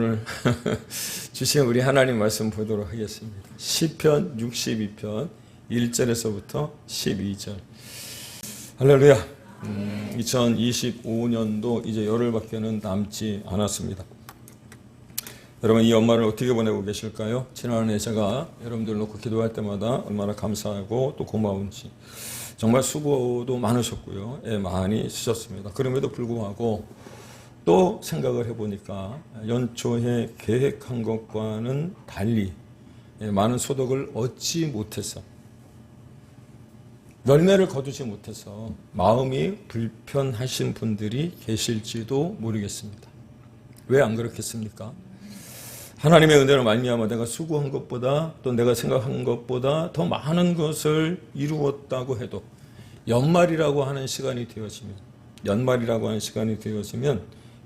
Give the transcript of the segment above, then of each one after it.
오늘 주신 우리 하나님 말씀 보도록 하겠습니다. 시편 62편 1절에서부터 12절. 할렐루야. 2025년도 이제 열흘밖에는 남지 않았습니다. 여러분, 이 연말을 어떻게 보내고 계실까요? 지난해 제가 여러분들 놓고 기도할 때마다 얼마나 감사하고 또 고마운지, 정말 수고도 많으셨고요. 많이 쓰셨습니다. 그럼에도 불구하고 또 생각을 해보니까 연초에 계획한 것과는 달리 많은 소득을 얻지 못해서, 열매를 거두지 못해서 마음이 불편하신 분들이 계실지도 모르겠습니다. 왜 안 그렇겠습니까? 하나님의 은혜로 말미암아 내가 수고한 것보다, 또 내가 생각한 것보다 더 많은 것을 이루었다고 해도 연말이라고 하는 시간이 되어지면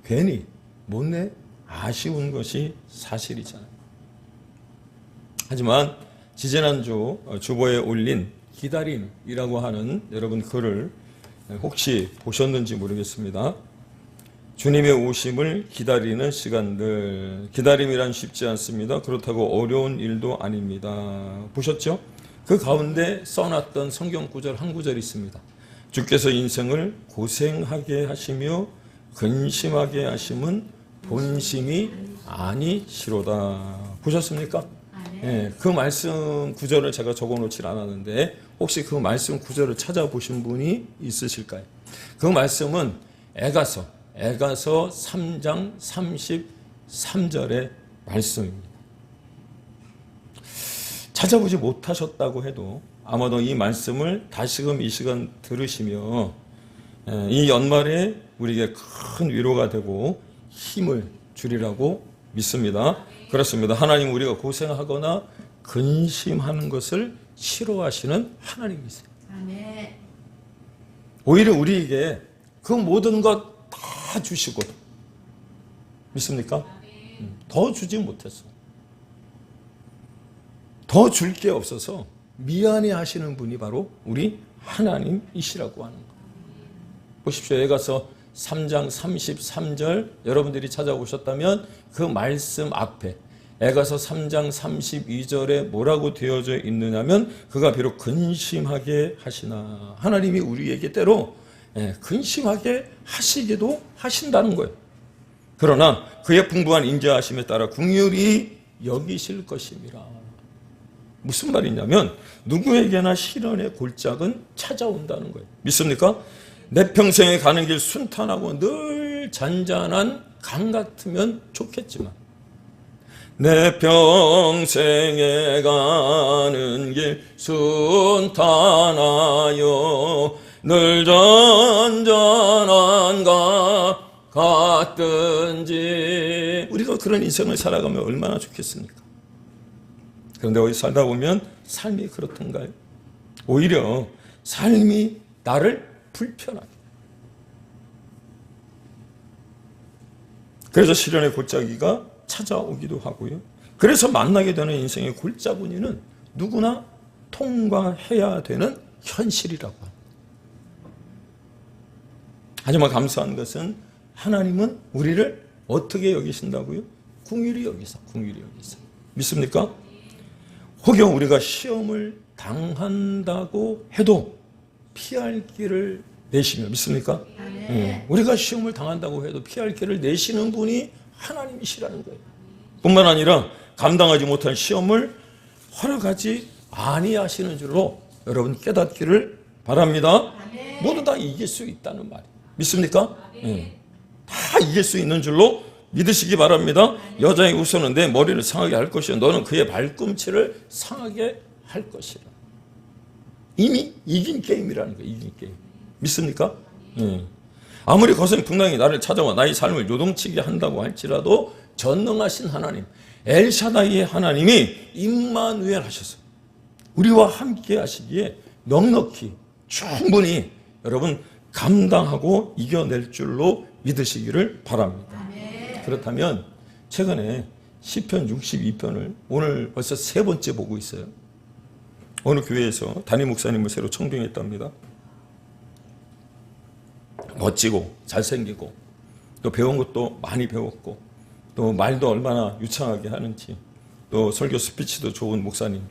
괜히 못내 아쉬운 것이 사실이잖아요. 하지만 지지난주 주보에 올린 기다림이라고 하는 여러분 글을 혹시 보셨는지 모르겠습니다. 주님의 오심을 기다리는 시간들. 기다림이란 쉽지 않습니다. 그렇다고 어려운 일도 아닙니다. 보셨죠? 그 가운데 써놨던 성경 구절 한 구절이 있습니다. 주께서 인생을 고생하게 하시며 근심하게 하심은 본심이 아니시로다. 보셨습니까? 네, 그 말씀 구절을 제가 적어놓질 않았는데 혹시 그 말씀 구절을 찾아보신 분이 있으실까요? 그 말씀은 에가서 3장 33절의 말씀입니다. 찾아보지 못하셨다고 해도 아마도 이 말씀을 다시금 이 시간 들으시며 이 연말에 우리에게 큰 위로가 되고 힘을 주리라고 믿습니다. 그렇습니다. 하나님, 우리가 고생하거나 근심하는 것을 싫어하시는 하나님이세요. 오히려 우리에게 그 모든 것 다 주시고, 믿습니까? 더 주지 못했어. 더 줄 게 없어서 미안해 하시는 분이 바로 우리 하나님이시라고 하는 거. 보십시오. 에가서 3장 33절 여러분들이 찾아오셨다면 그 말씀 앞에 에가서 3장 32절에 뭐라고 되어져 있느냐면, 그가 비록 근심하게 하시나, 하나님이 우리에게 때로 근심하게 하시기도 하신다는 거예요. 그러나 그의 풍부한 인자하심에 따라 긍휼히 여기실 것임이라. 무슨 말이냐면 누구에게나 시련의 골짜기는 찾아온다는 거예요. 믿습니까? 내 평생에 가는 길 순탄하고 늘 잔잔한 강 같으면 좋겠지만, 내 평생에 가는 길 순탄하여 늘 잔잔한 강 같든지, 우리가 그런 인생을 살아가면 얼마나 좋겠습니까? 그런데 어디 살다 보면 삶이 그렇던가요? 오히려 삶이 나를 불편하게, 그래서 시련의 골짜기가 찾아오기도 하고요. 그래서 만나게 되는 인생의 골짜기는 누구나 통과해야 되는 현실이라고 합니다. 하지만 감사한 것은 하나님은 우리를 어떻게 여기신다고요? 긍휼히 여기사. 믿습니까? 혹여 우리가 시험을 당한다고 해도 피할 길을 내시며, 믿습니까? 우리가 시험을 당한다고 해도 피할 길을 내시는 분이 하나님이시라는 거예요. 뿐만 아니라 감당하지 못한 시험을 허락하지 아니하시는 줄로 여러분 깨닫기를 바랍니다. 모두 다 이길 수 있다는 말이에요. 믿습니까? 다 이길 수 있는 줄로 믿으시기 바랍니다. 여자의 우선은 내 머리를 상하게 할 것이요 너는 그의 발꿈치를 상하게 할 것이라. 이미 이긴 게임이라는 거예요. 이긴 게임. 믿습니까? 아무리 거센 풍랑이 나를 찾아와 나의 삶을 요동치게 한다고 할지라도 전능하신 하나님, 엘샤다이의 하나님이 임마누엘 하셔서 우리와 함께 하시기에 넉넉히 충분히 여러분 감당하고 이겨낼 줄로 믿으시기를 바랍니다. 그렇다면 최근에 시편 62편을 오늘 벌써 3번째 보고 있어요. 어느 교회에서 담임 목사님을 새로 청빙했답니다. 멋지고 잘생기고 또 배운 것도 많이 배웠고 또 말도 얼마나 유창하게 하는지, 또 설교 스피치도 좋은 목사님.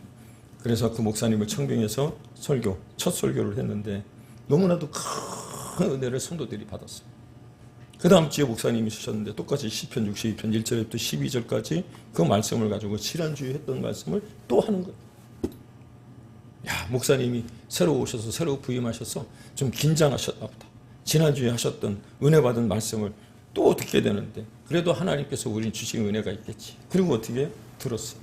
그래서 그 목사님을 청빙해서 첫 설교를 했는데 너무나도 큰 은혜를 성도들이 받았어요. 그 다음 주에 목사님이 주셨는데 똑같이 시편 62편 1절부터 12절까지 그 말씀을 가지고 지난주에 했던 말씀을 또 하는 거예요. 야, 목사님이 새로 오셔서 새로 부임하셔서 좀 긴장하셨나 보다. 지난주에 하셨던 은혜 받은 말씀을 또 듣게 되는데 그래도 하나님께서 우리는 주신 은혜가 있겠지. 그리고 어떻게 들었어요.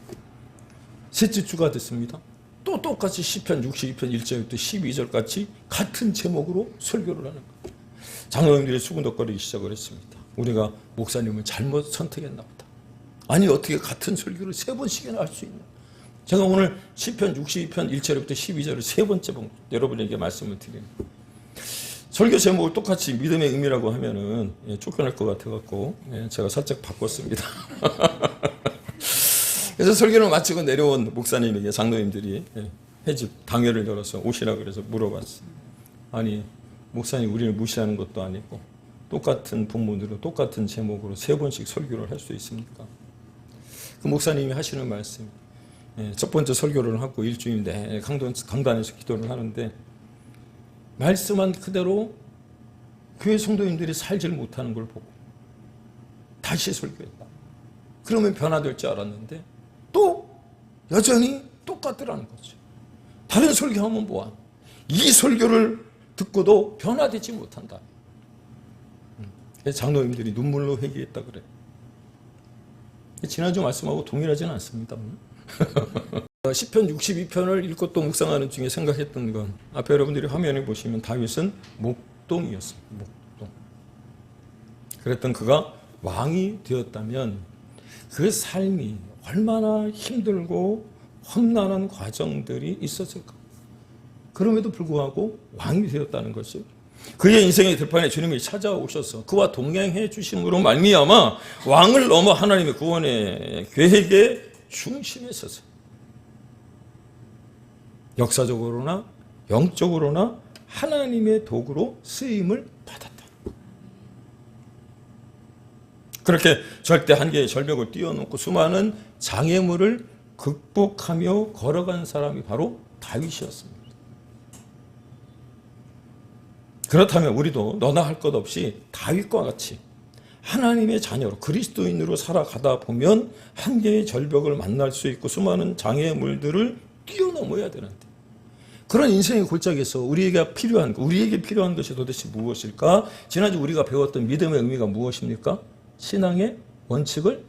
셋째 주가 됐습니다. 또 똑같이 시편 62편 1절부터 12절까지 같은 제목으로 설교를 하는 거예요. 장로님들이 수군덕거리기 시작을 했습니다. 우리가 목사님을 잘못 선택했나 보다. 아니 어떻게 같은 설교를 3번씩이나 할 수 있나. 제가 오늘 시편 62편 1절부터 12절을 3번째 본 여러분에게 말씀을 드리는 거예요. 설교 제목을 똑같이 믿음의 의미라고 하면은 쫓겨날 것 같아갖고 제가 살짝 바꿨습니다. 그래서 설교를 마치고 내려온 목사님에게 장로님들이 회집 당회를 열어서 오시라 그래서 물어봤어요. 아니 목사님 우리를 무시하는 것도 아니고 똑같은 본문으로 똑같은 제목으로 3번씩 설교를 할 수 있습니까? 그 목사님이 하시는 말씀, 첫 번째 설교를 하고 일주일 내내 강단에서 기도를 하는데 말씀한 그대로 교회 성도님들이 살질 못하는 걸 보고 다시 설교했다. 그러면 변화될 줄 알았는데 또 여전히 똑같더라는 거죠. 다른 설교하면 뭐하노? 이 설교를 듣고도 변화되지 못한다. 장로님들이 눈물로 회개했다 그래. 지난주 말씀하고 동일하지는 않습니다. 시편 62편을 읽고 또 묵상하는 중에 생각했던 건 앞에 여러분들이 화면에 보시면 다윗은 목동이었습니다. 목동. 그랬던 그가 왕이 되었다면 그 삶이 얼마나 힘들고 험난한 과정들이 있었을까. 그럼에도 불구하고 왕이 되었다는 것이 그의 인생의 들판에 주님이 찾아오셔서 그와 동행해 주심으로 말미암아 왕을 넘어 하나님의 구원의 계획의 중심에 섰어요. 역사적으로나 영적으로나 하나님의 도구로 쓰임을 받았다. 그렇게 절대 한계의 절벽을 뛰어넘고 수많은 장애물을 극복하며 걸어간 사람이 바로 다윗이었습니다. 그렇다면 우리도 너나 할 것 없이 다윗과 같이 하나님의 자녀로 그리스도인으로 살아가다 보면 한계의 절벽을 만날 수 있고 수많은 장애물들을 뛰어넘어야 되는데 그런 인생의 골짜기에서 우리에게 필요한 것이 도대체 무엇일까? 지난주 우리가 배웠던 믿음의 의미가 무엇입니까? 신앙의 원칙을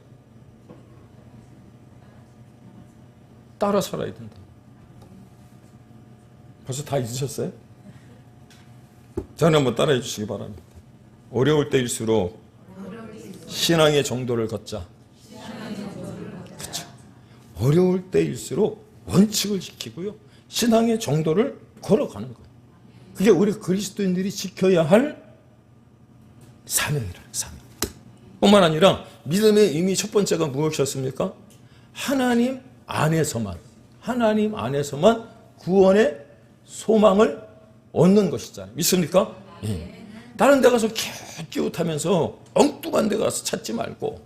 따라 살아야 된다. 벌써 다 잊으셨어요? 저는 한번 따라해 주시기 바랍니다. 어려울 때일수록 신앙의 정도를 걷자. 그렇죠. 어려울 때일수록 원칙을 지키고요. 신앙의 정도를 걸어가는 거예요. 그게 우리 그리스도인들이 지켜야 할 사명이라는 사명. 뿐만 아니라 믿음의 의미 첫 번째가 무엇이었습니까? 하나님 안에서만 구원의 소망을 얻는 것이잖아요. 믿습니까? 예. 다른 데 가서 끼웃하면서 엉뚱한 데 가서 찾지 말고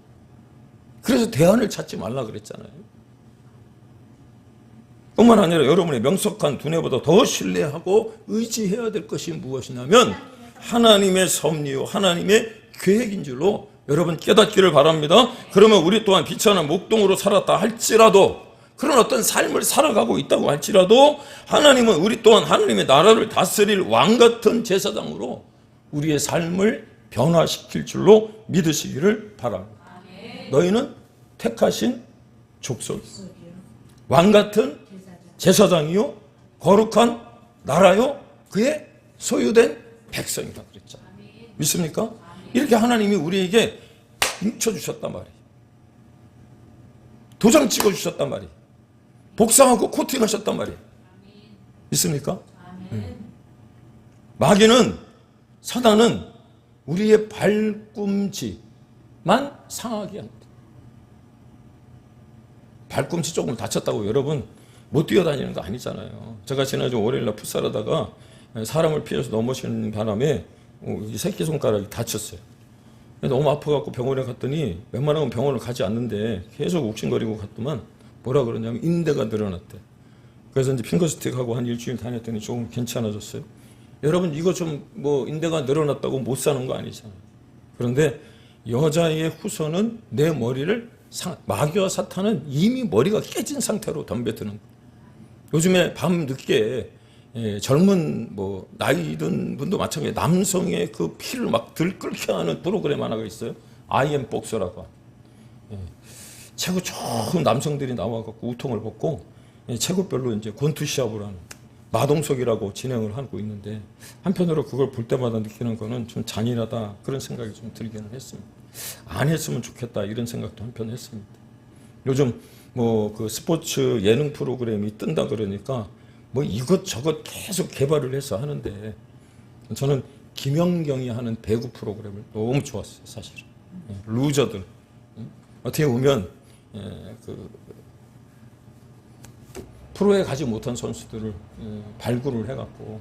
그래서 대안을 찾지 말라 그랬잖아요. 뿐만 아니라 여러분의 명석한 두뇌보다 더 신뢰하고 의지해야 될 것이 무엇이냐면 하나님의 섭리요 하나님의 계획인 줄로 여러분 깨닫기를 바랍니다. 그러면 우리 또한 비천한 목동으로 살았다 할지라도 그런 어떤 삶을 살아가고 있다고 할지라도 하나님은 우리 또한 하나님의 나라를 다스릴 왕같은 제사장으로 우리의 삶을 변화시킬 줄로 믿으시기를 바랍니다. 너희는 택하신 족속, 왕같은 제사장이요 거룩한 나라요 그의 소유된 백성이다 그랬죠. 믿습니까? 이렇게 하나님이 우리에게 뭉쳐주셨단 말이에요. 도장 찍어주셨단 말이에요. 복상하고 코팅하셨단 말이에요. 믿습니까? 마귀는 사단은 우리의 발꿈치만 상하게 합니다. 발꿈치 조금 다쳤다고 여러분 못 뛰어다니는 거 아니잖아요. 제가 지난주 월요일날 풋살하다가 사람을 피해서 넘어지는 바람에 이 새끼손가락이 다쳤어요. 너무 아파갖고 병원에 갔더니 웬만하면 병원을 가지 않는데 계속 욱신거리고 갔더만 뭐라 그러냐면 인대가 늘어났대. 그래서 이제 핑거스틱하고 한 일주일 다녔더니 조금 괜찮아졌어요. 여러분 이거 좀 뭐 인대가 늘어났다고 못 사는 거 아니잖아요. 그런데 여자의 후손은 내 머리를 마귀와 사탄은 이미 머리가 깨진 상태로 덤벼드는 거예요. 요즘에 밤 늦게 젊은 뭐 나이 든 분도 마찬가지예요. 남성의 그 피를 막 들끓게 하는 프로그램 하나가 있어요. 아이엠 복서라고. 체구 좋은 남성들이 나와갖고 우통을 벗고 체구별로 이제 권투 시합을 하는 마동석이라고 진행을 하고 있는데 한편으로 그걸 볼 때마다 느끼는 거는 좀 잔인하다 그런 생각이 좀 들기는 했습니다. 안 했으면 좋겠다 이런 생각도 한편 했습니다. 요즘 뭐 그 스포츠 예능 프로그램이 뜬다 그러니까 뭐 이것저것 계속 개발을 해서 하는데 저는 김연경이 하는 배구 프로그램을 너무 좋았어요, 사실은. 루저들. 어떻게 보면 그 프로에 가지 못한 선수들을 발굴을 해갖고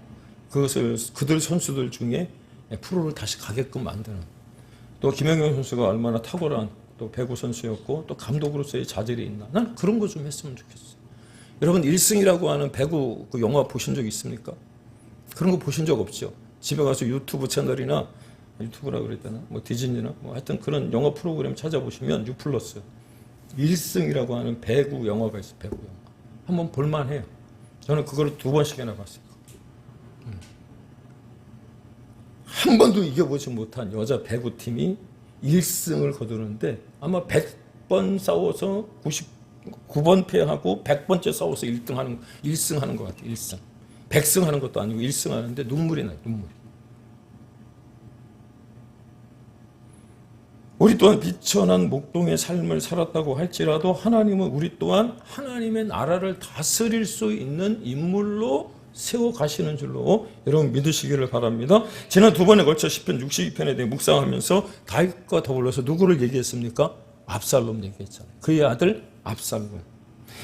그들 선수들 중에 프로를 다시 가게끔 만드는. 또 김연경 선수가 얼마나 탁월한 또 배구 선수였고 또 감독으로서의 자질이 있나. 난 그런 거 좀 했으면 좋겠어. 여러분 1승이라고 하는 배구 그 영화 보신 적 있습니까? 그런 거 보신 적 없죠. 집에 가서 유튜브 채널이나 유튜브라 그랬다나 뭐 디즈니나 뭐 하여튼 그런 영화 프로그램 찾아보시면 유플러스 1승이라고 하는 배구 영화가 있어요. 배구 영화. 한번 볼만해요. 저는 그거를 2번씩이나 봤어요. 한 번도 이겨보지 못한 여자 배구팀이 1승을 거두는데 아마 100번 싸워서 99번 패하고 100번째 싸워서 1승 하는 것 같아요. 1승. 100승 하는 것도 아니고 1승 하는데 눈물이 나요. 눈물. 우리 또한 비천한 목동의 삶을 살았다고 할지라도 하나님은 우리 또한 하나님의 나라를 다스릴 수 있는 인물로 세워가시는 줄로 여러분 믿으시기를 바랍니다. 지난 2번에 걸쳐 시편 62편에 대해 묵상하면서 다윗과 더불어서 누구를 얘기했습니까? 압살롬 얘기했잖아요. 그의 아들 압살롬.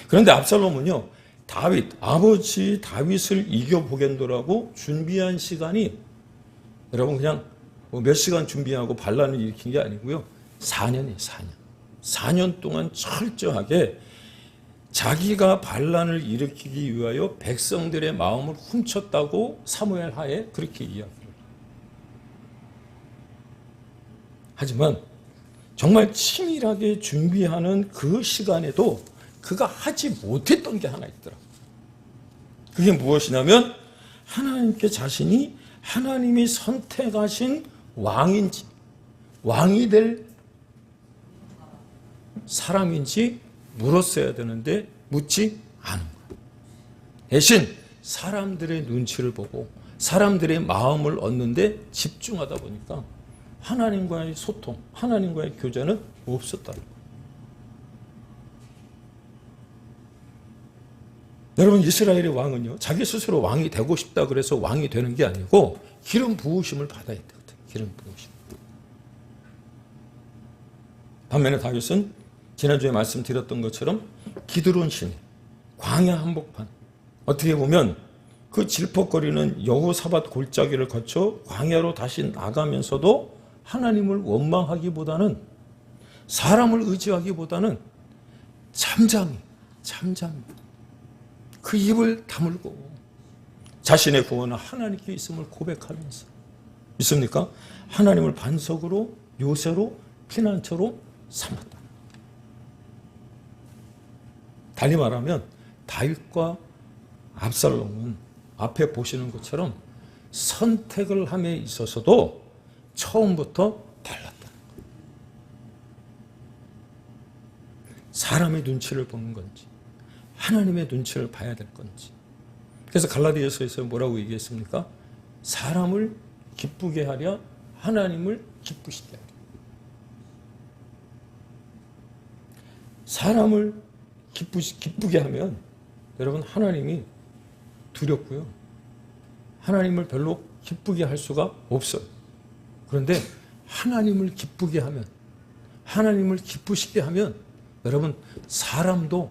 그런데 압살롬은요, 다윗, 아버지 다윗을 이겨보겠노라고 준비한 시간이 여러분 그냥 몇 시간 준비하고 반란을 일으킨 게 아니고요. 4년이에요, 4년. 4년 동안 철저하게 자기가 반란을 일으키기 위하여 백성들의 마음을 훔쳤다고 사무엘 하에 그렇게 이야기해요. 하지만 정말 치밀하게 준비하는 그 시간에도 그가 하지 못했던 게 하나 있더라고요. 그게 무엇이냐면 하나님께 자신이 하나님이 선택하신 왕인지 왕이 될 사람인지 물었어야 되는데 묻지 않은 거예요. 대신 사람들의 눈치를 보고 사람들의 마음을 얻는데 집중하다 보니까 하나님과의 소통, 하나님과의 교제는 없었다는 거예요. 여러분 이스라엘의 왕은요, 자기 스스로 왕이 되고 싶다 그래서 왕이 되는 게 아니고 기름 부으심을 받아야 되거든요. 기름 부으심. 반면에 다윗은 지난주에 말씀드렸던 것처럼 기드론 시내, 광야 한복판, 어떻게 보면 그 질퍽거리는 여호사밧 골짜기를 거쳐 광야로 다시 나가면서도 하나님을 원망하기보다는 사람을 의지하기보다는 잠잠히 그 입을 다물고 자신의 구원은 하나님께 있음을 고백하면서 믿습니까? 하나님을 반석으로 요새로 피난처로 삼았다. 달리 말하면 다윗과 압살롬은 앞에 보시는 것처럼 선택을 함에 있어서도 처음부터 달랐다. 사람의 눈치를 보는 건지 하나님의 눈치를 봐야 될 건지. 그래서 갈라디아서에서 뭐라고 얘기했습니까? 사람을 기쁘게 하랴 하나님을 기쁘시게 하랴. 사람을 기쁘게 하면 여러분 하나님이 두렵고요. 하나님을 별로 기쁘게 할 수가 없어요. 그런데 하나님을 기쁘게 하면, 하나님을 기쁘시게 하면 여러분 사람도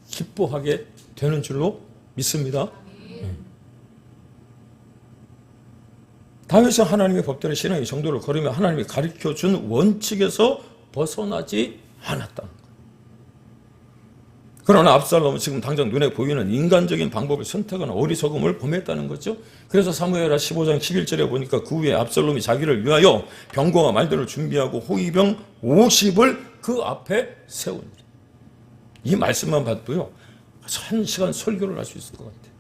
기뻐하게 되는 줄로 믿습니다. 다윗은 하나님의 법대로 신앙의 정도를 걸으며 하나님이 가르쳐준 원칙에서 벗어나지 않았다는 거예요. 그러나 압살롬은 지금 당장 눈에 보이는 인간적인 방법을 선택하는 어리석음을 범했다는 거죠. 그래서 사무엘하 15장 11절에 보니까 그 후에 압살롬이 자기를 위하여 병거와 말들을 준비하고 호위병 50을 그 앞에 세우니라. 이 말씀만 봐도요, 1시간 설교를 할 수 있을 것 같아요.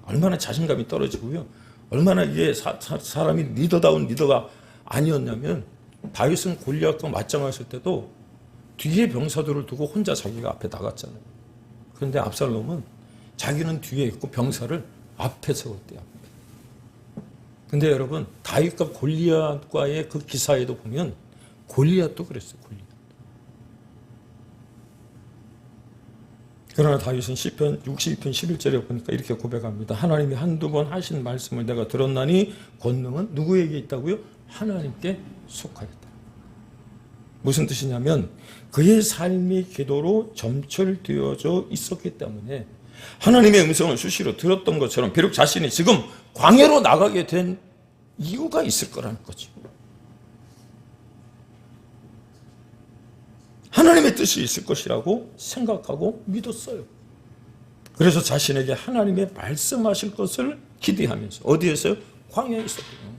얼마나 자신감이 떨어지고요, 얼마나 이게 사람이 리더다운 리더가 아니었냐면, 다윗은 골리앗과 맞짱했을 때도 뒤에 병사들을 두고 혼자 자기가 앞에 나갔잖아요. 그런데 압살롬은 자기는 뒤에 있고 병사를 앞에 세웠대요. 근데 여러분, 다윗과 골리앗과의 그 기사에도 보면 골리앗도 그랬어요. 골리앗. 그러나 다윗은 시편 62편 11절에 보니까 이렇게 고백합니다. 하나님이 한두 번 하신 말씀을 내가 들었나니 권능은 누구에게 있다고요? 하나님께 속하였다. 무슨 뜻이냐면 그의 삶이 기도로 점철되어져 있었기 때문에 하나님의 음성을 수시로 들었던 것처럼 비록 자신이 지금 광야로 나가게 된 이유가 있을 거라는 거죠. 하나님의 뜻이 있을 것이라고 생각하고 믿었어요. 그래서 자신에게 하나님의 말씀하실 것을 기대하면서 어디에서요? 광야에 있었거든요.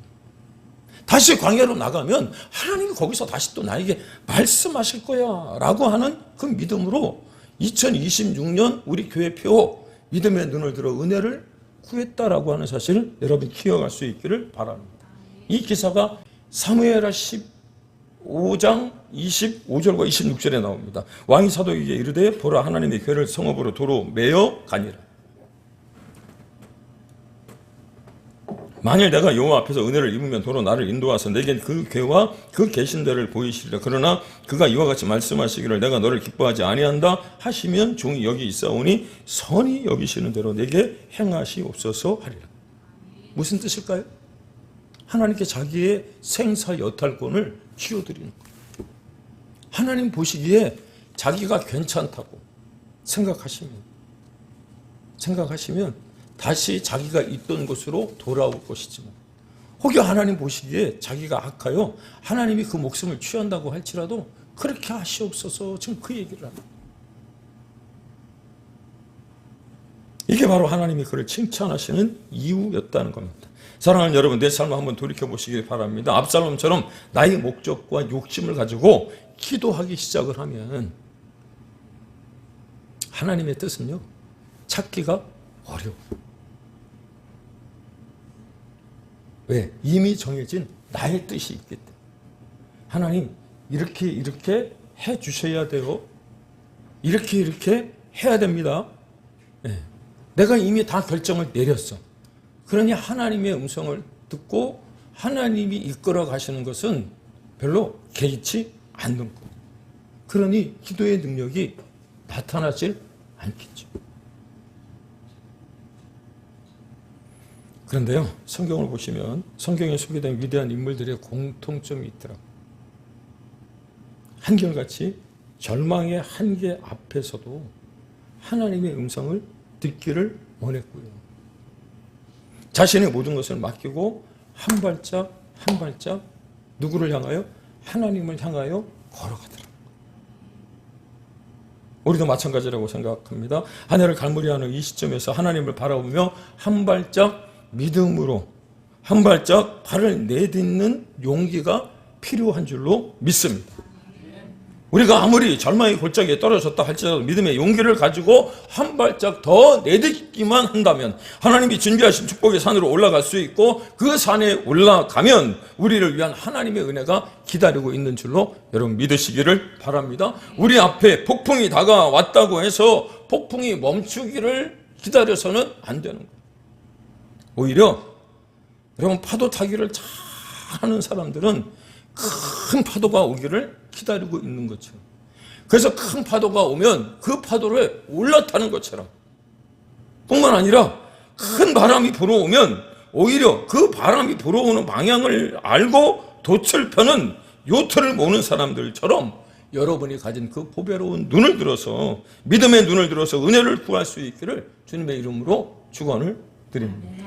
다시 광야로 나가면 하나님이 거기서 다시 또 나에게 말씀하실 거야 라고 하는 그 믿음으로 2026년 우리 교회 표 믿음의 눈을 들어 은혜를 구했다라고 하는 사실을 여러분 기억할 수 있기를 바랍니다. 이 기사가 사무엘하 15장 25절과 26절에 나옵니다. 왕이 사도에게 이르되 보라 하나님의 교회를 성읍으로 도로 메어 가니라. 만일 내가 여호와 앞에서 은혜를 입으면 도로 나를 인도하서 내게 그 궤와 그 계신 데를 보이시리라. 그러나 그가 이와 같이 말씀하시기를 내가 너를 기뻐하지 아니한다 하시면 종이 여기 있사오니 선히 여기시는 대로 내게 행하시옵소서 하리라. 무슨 뜻일까요? 하나님께 자기의 생사 여탈권을 쥐어드리는 거예요. 하나님 보시기에 자기가 괜찮다고 생각하시면 다시 자기가 있던 곳으로 돌아올 것이지만 혹여 하나님 보시기에 자기가 악하여 하나님이 그 목숨을 취한다고 할지라도 그렇게 하시옵소서 지금 그 얘기를 합니다. 이게 바로 하나님이 그를 칭찬하시는 이유였다는 겁니다. 사랑하는 여러분, 내 삶을 한번 돌이켜보시길 바랍니다. 압살롬처럼 나의 목적과 욕심을 가지고 기도하기 시작을 하면 하나님의 뜻은요 찾기가 어려워요. 왜? 이미 정해진 나의 뜻이 있기 때문에. 하나님 이렇게 해 주셔야 돼요. 이렇게 해야 됩니다. 네. 내가 이미 다 결정을 내렸어. 그러니 하나님의 음성을 듣고 하나님이 이끌어 가시는 것은 별로 개의치 않는 거예요. 그러니 기도의 능력이 나타나질 않겠죠. 그런데요, 성경을 보시면 성경에 소개된 위대한 인물들의 공통점이 있더라고요. 한결같이 절망의 한계 앞에서도 하나님의 음성을 듣기를 원했고요. 자신의 모든 것을 맡기고 한 발짝 누구를 향하여? 하나님을 향하여 걸어가더라고요. 우리도 마찬가지라고 생각합니다. 한 해를 갈무리하는 이 시점에서 하나님을 바라보며 한 발짝 믿음으로 한 발짝 발을 내딛는 용기가 필요한 줄로 믿습니다. 우리가 아무리 절망의 골짜기에 떨어졌다 할지라도 믿음의 용기를 가지고 한 발짝 더 내딛기만 한다면 하나님이 준비하신 축복의 산으로 올라갈 수 있고 그 산에 올라가면 우리를 위한 하나님의 은혜가 기다리고 있는 줄로 여러분 믿으시기를 바랍니다. 우리 앞에 폭풍이 다가왔다고 해서 폭풍이 멈추기를 기다려서는 안 되는 거예요. 오히려 여러분 파도 타기를 잘하는 사람들은 큰 파도가 오기를 기다리고 있는 것처럼, 그래서 큰 파도가 오면 그 파도를 올라타는 것처럼, 뿐만 아니라 큰 바람이 불어오면 오히려 그 바람이 불어오는 방향을 알고 돛을 펴는 요트를 모는 사람들처럼 여러분이 가진 그 보배로운 눈을 들어서 믿음의 눈을 들어서 은혜를 구할 수 있기를 주님의 이름으로 축원을 드립니다.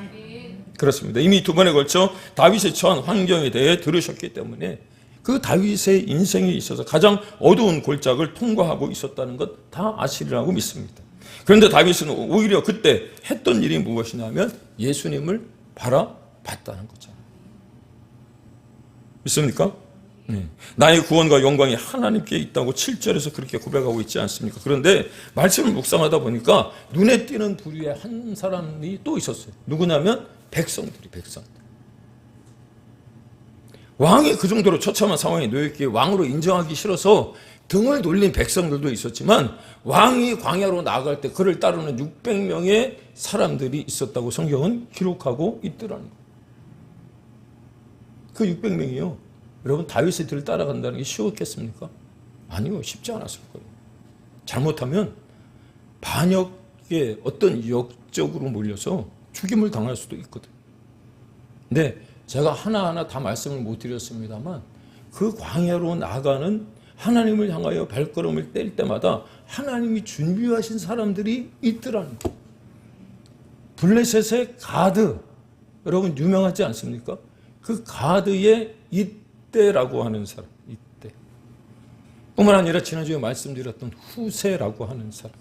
그렇습니다. 이미 두 번에 걸쳐 다윗이 처한 환경에 대해 들으셨기 때문에 그 다윗의 인생에 있어서 가장 어두운 골짜기를 통과하고 있었다는 것 다 아시리라고 믿습니다. 그런데 다윗은 오히려 그때 했던 일이 무엇이냐면 예수님을 바라봤다는 거죠. 믿습니까? 나의 구원과 영광이 하나님께 있다고 7절에서 그렇게 고백하고 있지 않습니까? 그런데 말씀을 묵상하다 보니까 눈에 띄는 부류에 한 사람이 또 있었어요. 누구냐면 백성들이. 왕이 그 정도로 처참한 상황에 놓였기에 왕으로 인정하기 싫어서 등을 돌린 백성들도 있었지만 왕이 광야로 나아갈 때 그를 따르는 600명의 사람들이 있었다고 성경은 기록하고 있더라는 거예요. 그 600명이요. 여러분 다윗의 뒤를 따라간다는 게 쉬웠겠습니까? 아니요. 쉽지 않았을 거예요. 잘못하면 반역의 어떤 역적으로 몰려서 죽임을 당할 수도 있거든요. 근데 제가 하나하나 다 말씀을 못 드렸습니다만 그 광야로 나가는 하나님을 향하여 발걸음을 뗄 때마다 하나님이 준비하신 사람들이 있더라는 거예요. 블레셋의 가드, 여러분 유명하지 않습니까? 그 가드의 이때라고 하는 사람, 이때. 뿐만 아니라 지난주에 말씀드렸던 후세라고 하는 사람.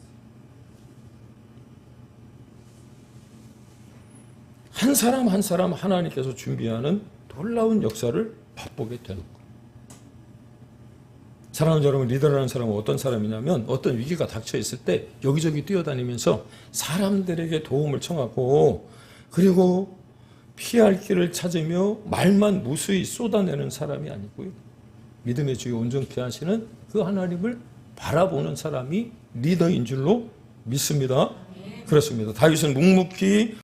한 사람 한 사람 하나님께서 준비하는 놀라운 역사를 맛보게 되는 거예요. 사랑하는 여러분, 리더라는 사람은 어떤 사람이냐면 어떤 위기가 닥쳐 있을 때 여기저기 뛰어다니면서 사람들에게 도움을 청하고 그리고 피할 길을 찾으며 말만 무수히 쏟아내는 사람이 아니고요. 믿음의 주에 온전케 하시는 그 하나님을 바라보는 사람이 리더인 줄로 믿습니다. 그렇습니다. 다윗은 묵묵히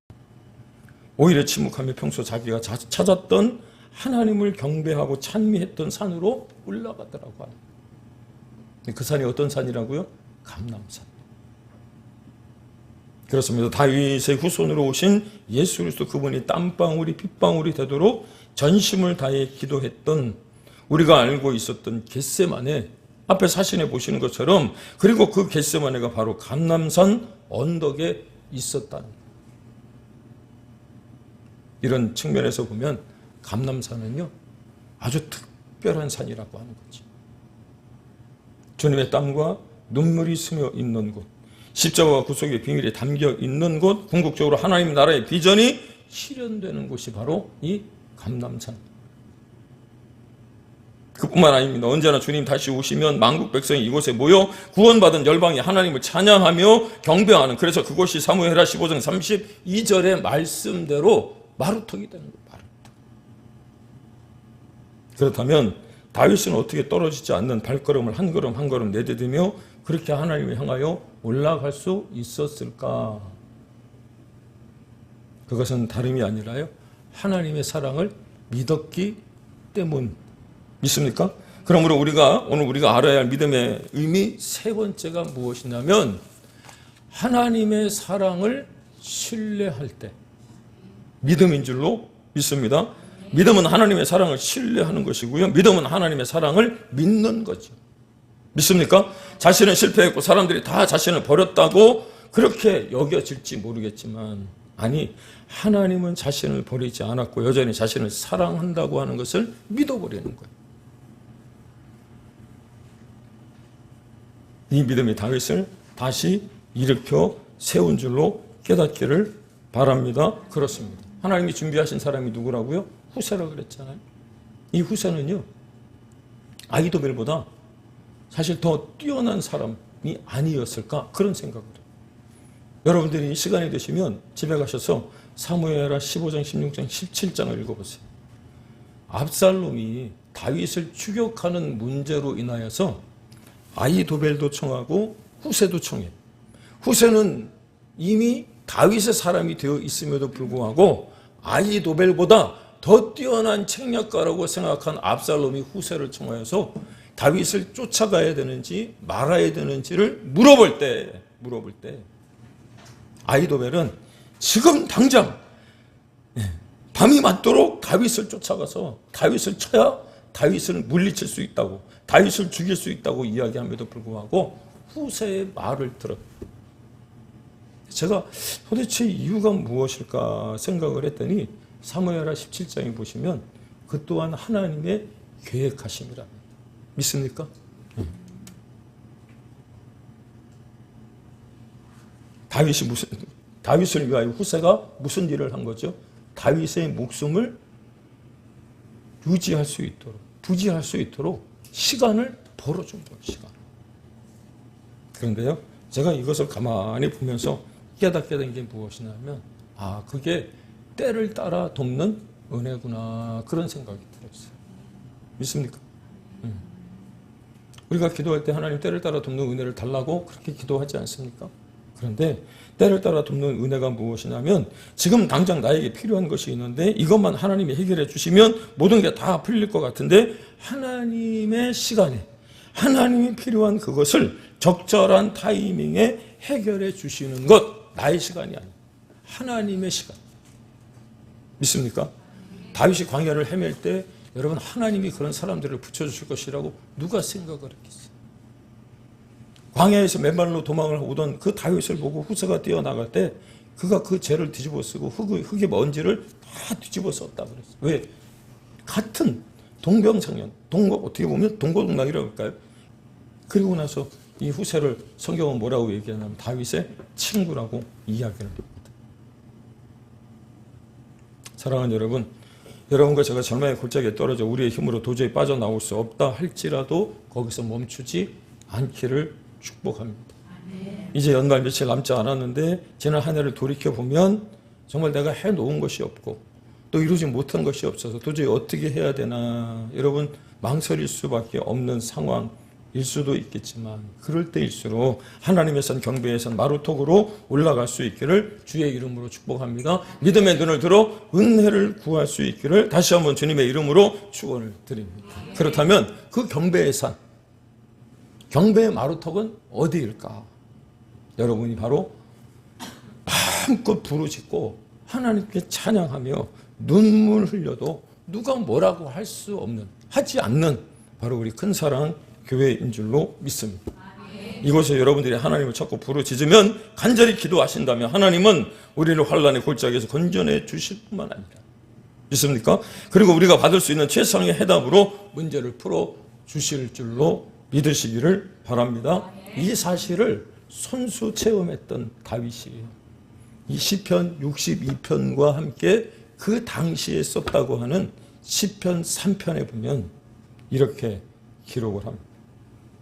오히려 침묵하며 평소 자기가 찾았던 하나님을 경배하고 찬미했던 산으로 올라가더라고 하는. 그 산이 어떤 산이라고요? 감람산. 그렇습니다. 다윗의 후손으로 오신 예수 그리스도 그분이 땀방울이 핏방울이 되도록 전심을 다해 기도했던 우리가 알고 있었던 겟세마네 앞에 사진에 보시는 것처럼 그리고 그 겟세마네가 바로 감람산 언덕에 있었다는 이런 측면에서 보면 감람산은요 아주 특별한 산이라고 하는 거지. 주님의 땀과 눈물이 스며 있는 곳, 십자가와 구속의 비밀이 담겨 있는 곳, 궁극적으로 하나님 나라의 비전이 실현되는 곳이 바로 이 감람산. 그뿐만 아닙니다. 언제나 주님 다시 오시면 만국 백성이 이곳에 모여 구원받은 열방이 하나님을 찬양하며 경배하는, 그래서 그곳이 사무엘하 15장 32절의 말씀대로 마루턱이 되는 거예요. 마루턱. 그렇다면 다윗은 어떻게 떨어지지 않는 발걸음을 한 걸음 한 걸음 내디디며 그렇게 하나님을 향하여 올라갈 수 있었을까? 그것은 다름이 아니라요, 하나님의 사랑을 믿었기 때문. 믿습니까? 그러므로 오늘 우리가 알아야 할 믿음의 의미 세 번째가 무엇이냐면 하나님의 사랑을 신뢰할 때, 믿음인 줄로 믿습니다. 믿음은 하나님의 사랑을 신뢰하는 것이고요, 믿음은 하나님의 사랑을 믿는 거죠. 믿습니까? 자신은 실패했고 사람들이 다 자신을 버렸다고 그렇게 여겨질지 모르겠지만, 아니, 하나님은 자신을 버리지 않았고 여전히 자신을 사랑한다고 하는 것을 믿어버리는 거예요. 이 믿음이 다윗을 다시 일으켜 세운 줄로 깨닫기를 바랍니다. 그렇습니다. 하나님이 준비하신 사람이 누구라고요? 후세라고 그랬잖아요. 이 후세는요, 아히도벨보다 사실 더 뛰어난 사람이 아니었을까, 그런 생각을 해요. 여러분들이 시간이 되시면 집에 가셔서 사무엘하 15장, 16장, 17장을 읽어보세요. 압살롬이 다윗을 추격하는 문제로 인하여서 아히도벨도 청하고 후세도 청해. 후세는 이미 다윗의 사람이 되어 있음에도 불구하고 아히도벨보다 더 뛰어난 책략가라고 생각한 압살롬이 후세를 청하여서 다윗을 쫓아가야 되는지 말아야 되는지를 물어볼 때 아히도벨은 지금 당장 밤이 맞도록 다윗을 쫓아가서 다윗을 쳐야 다윗을 물리칠 수 있다고, 다윗을 죽일 수 있다고 이야기함에도 불구하고 후세의 말을 들었다. 제가 도대체 이유가 무엇일까 생각을 했더니 사무엘하 17장에 보시면 그 또한 하나님의 계획하심이라 믿습니까? 다윗을 위하여 후세가 무슨 일을 한 거죠? 다윗의 목숨을 유지할 수 있도록, 부지할 수 있도록 시간을 벌어준 거예요. 시간. 그런데요, 제가 이것을 가만히 보면서 깨닫게 된 게 무엇이냐면, 그게 때를 따라 돕는 은혜구나, 그런 생각이 들었어요. 믿습니까? 우리가 기도할 때 하나님 때를 따라 돕는 은혜를 달라고 그렇게 기도하지 않습니까? 그런데 때를 따라 돕는 은혜가 무엇이냐면, 지금 당장 나에게 필요한 것이 있는데 이것만 하나님이 해결해 주시면 모든 게 다 풀릴 것 같은데, 하나님의 시간에 하나님이 필요한 그것을 적절한 타이밍에 해결해 주시는 것, 나의 시간이 아니에요. 하나님의 시간. 믿습니까? 다윗이 광야를 헤맬 때 여러분, 하나님이 그런 사람들을 붙여주실 것이라고 누가 생각을 했겠어요? 광야에서 맨발로 도망을 오던 그 다윗을 보고 후세가 뛰어나갈 때 그가 그 죄를 뒤집어 쓰고 흙의 먼지를 다 뒤집어 썼다 그랬어요. 왜? 같은 동병상련, 어떻게 보면 동고동락이라고 할까요? 그리고 나서 이 후세를 성경은 뭐라고 얘기하냐면 다윗의 친구라고 이야기를 합니다. 사랑하는 여러분, 여러분과 제가 절망의 골짜기에 떨어져 우리의 힘으로 도저히 빠져나올 수 없다 할지라도 거기서 멈추지 않기를 축복합니다. 이제 연말 며칠 남지 않았는데 지난 한 해를 돌이켜보면 정말 내가 해놓은 것이 없고 또 이루지 못한 것이 없어서 도저히 어떻게 해야 되나, 여러분 망설일 수밖에 없는 상황일 수도 있겠지만, 그럴 때일수록 하나님의 산 경배의 산 마루턱으로 올라갈 수 있기를 주의 이름으로 축복합니다. 믿음의 눈을 들어 은혜를 구할 수 있기를 다시 한번 주님의 이름으로 축원을 드립니다. 그렇다면 그 경배의 산, 경배의 마루턱은 어디일까? 여러분이 바로 마음껏 부르짖고 하나님께 찬양하며 눈물 흘려도 누가 뭐라고 할 수 없는, 하지 않는 바로 우리 큰 사랑 교회인 줄로 믿습니다. 이곳에 여러분들이 하나님을 찾고 부르짖으면, 간절히 기도하신다면 하나님은 우리를 환난의 골짜기에서 건져내 주실 뿐만 아니라, 믿습니까? 그리고 우리가 받을 수 있는 최상의 해답으로 문제를 풀어 주실 줄로 믿으시기를 바랍니다. 이 사실을 손수 체험했던 다윗이 이 시편 62편과 함께 그 당시에 썼다고 하는 시편 3편에 보면 이렇게 기록을 합니다.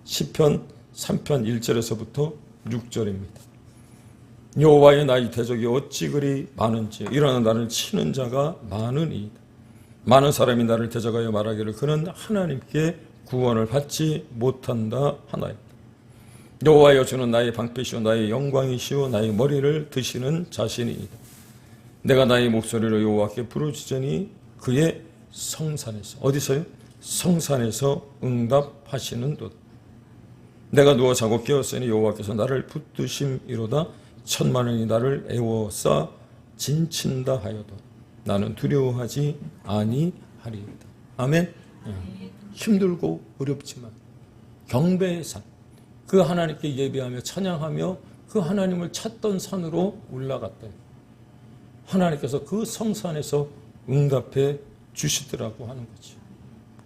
시편 3편 1절에서부터 6절입니다. 여호와의 나의 대적이 어찌 그리 많은지, 일어나 나를 치는 자가 많으니이다. 많은 사람이 나를 대적하여 말하기를 그는 하나님께 구원을 받지 못한다 하나이다. 여호와여, 주는 나의 방패시오 나의 영광이시오 나의 머리를 드시는 자신이이다. 내가 나의 목소리로 여호와께 부르짖으니 그의 성산에서, 어디서요? 성산에서 응답하시는 듯. 내가 누워 자고 깨었으니 여호와께서 나를 붙드심이로다. 천만원이 나를 애워싸 진친다 하여도 나는 두려워하지 아니하리이다. 아멘. 힘들고 어렵지만 경배의 산, 그 하나님께 예배하며 찬양하며 그 하나님을 찾던 산으로 올라갔더니 하나님께서 그 성산에서 응답해 주시더라고 하는 거지.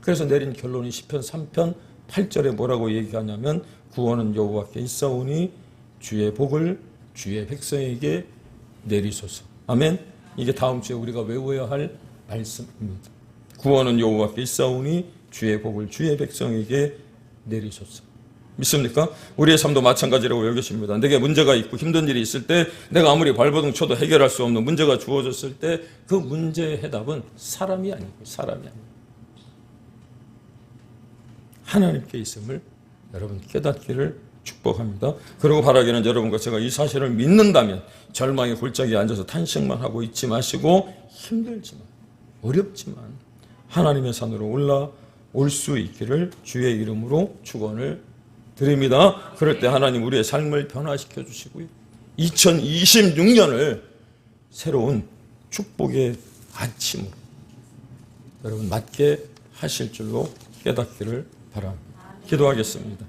그래서 내린 결론이 시편 3편 8절에 뭐라고 얘기하냐면, 구원은 여호와께 있사오니 주의 복을 주의 백성에게 내리소서. 아멘. 이게 다음 주에 우리가 외워야 할 말씀입니다. 구원은 여호와께 있사오니 주의 복을 주의 백성에게 내리소서. 믿습니까? 우리의 삶도 마찬가지라고 여기십니다. 내게 문제가 있고 힘든 일이 있을 때, 내가 아무리 발버둥 쳐도 해결할 수 없는 문제가 주어졌을 때 그 문제의 해답은 사람이 아니고 하나님께 있음을 여러분 깨닫기를 축복합니다. 그리고 바라기는 여러분과 제가 이 사실을 믿는다면 절망의 골짜기에 앉아서 탄식만 하고 있지 마시고, 힘들지만 어렵지만 하나님의 산으로 올라올 수 있기를 주의 이름으로 축원을 드립니다. 그럴 때 하나님 우리의 삶을 변화시켜 주시고요, 2026년을 새로운 축복의 아침으로 여러분 맞게 하실 줄로 깨닫기를 바랍니다. 기도하겠습니다.